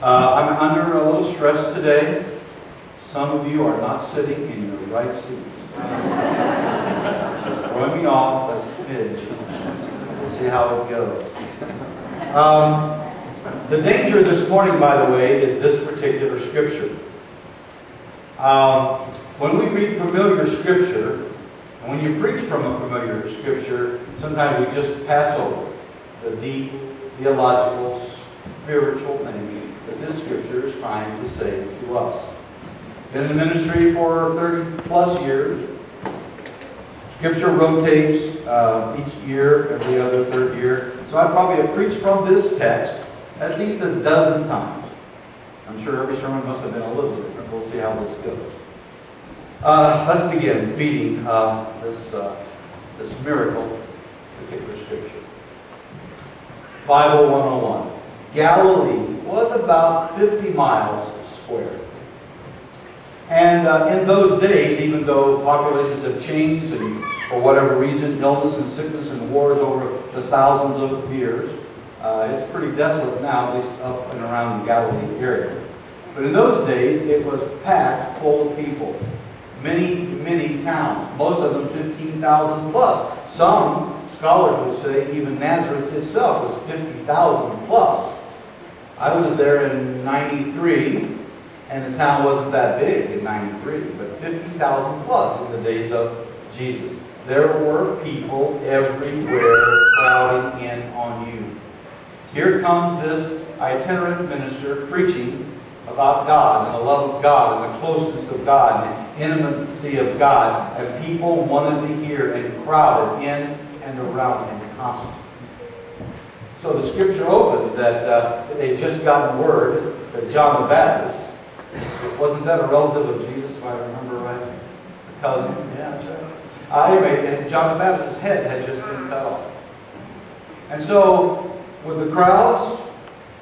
I'm under a little stress today. Some of you are not sitting in your right seats. It's throwing me off a smidge. We'll see how it goes. The danger this morning, by the way, is this particular scripture. When we read familiar scripture, and when you preach from a familiar scripture, sometimes we just pass over the deep, theological, spiritual things that this scripture is trying to say to us. Been in ministry for 30 plus years. Scripture rotates each year, every other third year. So I probably have preached from this text at least a dozen times. I'm sure every sermon must have been a little different. We'll see how this goes. Let's begin feeding this miracle particular scripture. Bible 101. Galilee was about 50 miles square. And in those days, even though populations have changed and for whatever reason, illness and sickness and wars over the thousands of years, it's pretty desolate now, at least up and around the Galilee area. But in those days, it was packed full of people. Many, many towns, most of them 15,000 plus. Some scholars would say even Nazareth itself was 50,000 plus. I was there in 93, and the town wasn't that big in 93, but 50,000 plus in the days of Jesus. There were people everywhere crowding in on you. Here comes this itinerant minister preaching about God and the love of God and the closeness of God and the intimacy of God, and people wanted to hear and crowded in and around him constantly. So the scripture opens that they'd just gotten word that John the Baptist, wasn't that a relative of Jesus, if I remember right? A cousin? Yeah, that's right. Anyway, John the Baptist's head had just been cut off. And so, with the crowds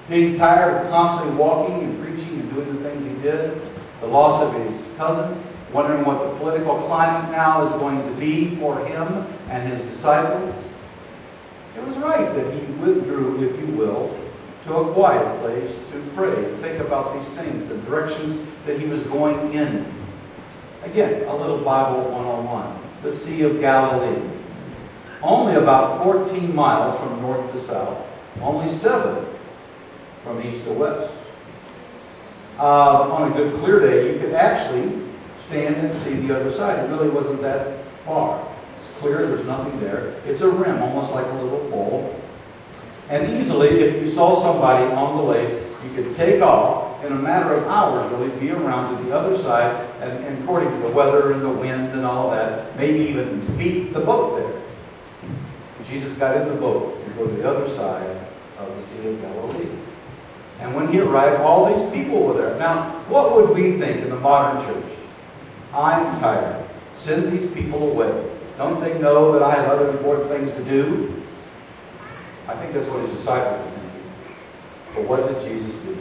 being tired of constantly walking and preaching and doing the things he did, the loss of his cousin, wondering what the political climate now is going to be for him and his disciples, it was right that he withdrew, if you will, to a quiet place to pray, to think about these things, the directions that he was going in. Again, a little Bible 101. The Sea of Galilee. Only about 14 miles from north to south. Only 7 from east to west. On a good clear day, you could actually stand and see the other side. It really wasn't that far. It's clear, there's nothing there. It's a rim, almost like a little bowl. And easily, if you saw somebody on the lake, you could take off, in a matter of hours, really, be around to the other side, and according to the weather and the wind and all that, maybe even beat the boat there. Jesus got in the boat to go to the other side of the Sea of Galilee. And when he arrived, all these people were there. Now, what would we think in the modern church? I'm tired. Send these people away. Don't they know that I have other important things to do? I think that's what his disciples were thinking. But what did Jesus do?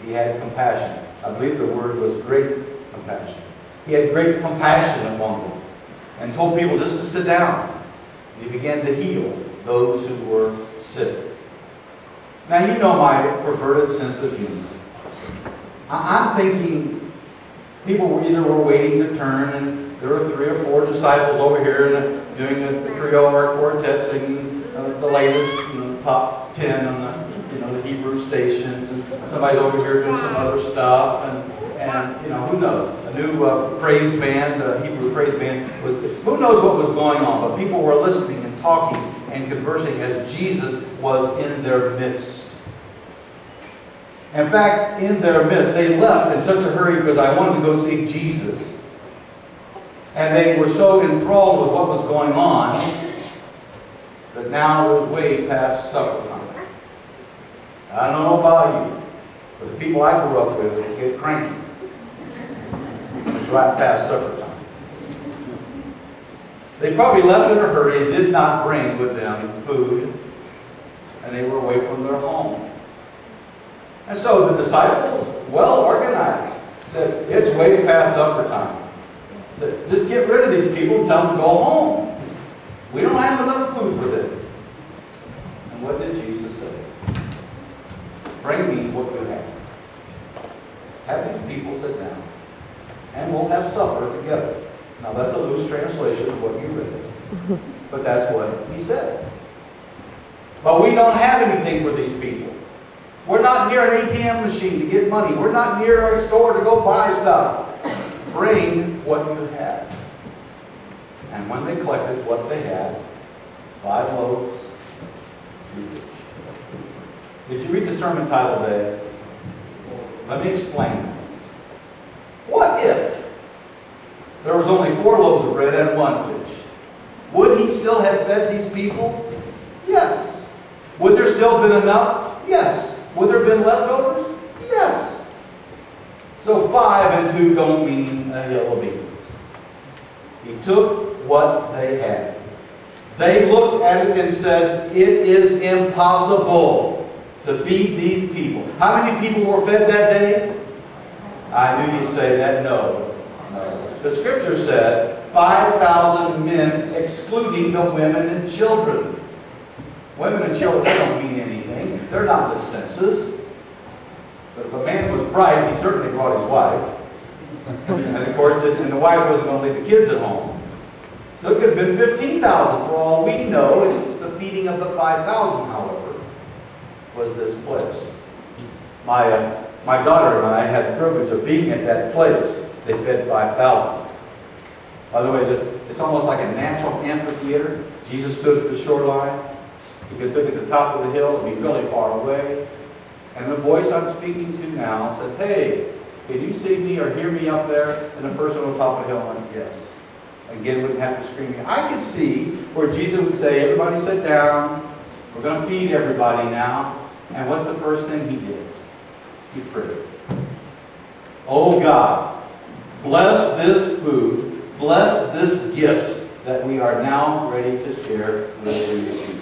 He had compassion. I believe the word was great compassion. He had great compassion among them and told people just to sit down. He began to heal those who were sick. Now, you know my perverted sense of humor. I'm thinking people were waiting to turn, and there were 3 or 4 disciples over here doing the trio or quartet, singing the latest, top 10 on the Hebrew stations, and somebody's over here doing some other stuff, and who knows? A new praise band, Hebrew praise band who knows what was going on? But people were listening and talking and conversing as Jesus was in their midst. In fact, in their midst, they left in such a hurry because I wanted to go see Jesus. And they were so enthralled with what was going on that now it was way past supper time. I don't know about you, but the people I grew up with get cranky. It's right past supper time. They probably left in a hurry and did not bring with them food, and they were away from their home. And so the disciples, well organized, said, it's way past supper time. Said, just get rid of these people and tell them to go home. We don't have enough food for them. And what did Jesus say? Bring me what you have. But that's what he said. But we don't have anything for these people. We're not near an ATM machine to get money. We're not near a store to go buy stuff. Bring what you have. And when they collected what they had, 5 loaves, 2 fish. Did you read the sermon title today? Let me explain. What if there was only 4 loaves of bread and 1 fish? Would he still have fed these people? Yes. Would there still have been enough? Yes. Would there have been leftovers? Yes. So 5 and 2 don't mean a hill of beans. He took what they had. They looked at it and said, it is impossible to feed these people. How many people were fed that day? I knew you'd say that. No. The scripture said 5,000 men, excluding the women and children. Women and children, they don't mean anything. They're not the census. But if a man was bright, he certainly brought his wife. And of course, and the wife wasn't going to leave the kids at home. So it could have been 15,000 for all we know. It's the feeding of the 5,000, however, was this place. My daughter and I had the privilege of being at that place. They fed 5,000. By the way, it's almost like a natural amphitheater. Jesus stood at the shoreline. You could look at the top of the hill and be really far away. And the voice I'm speaking to now said, hey, can you see me or hear me up there? And the person on top of the hill went, yes. Again, wouldn't have to scream. I could see where Jesus would say, everybody sit down. We're going to feed everybody now. And what's the first thing he did? He prayed. Oh God, bless this food. Bless this gift that we are now ready to share with you.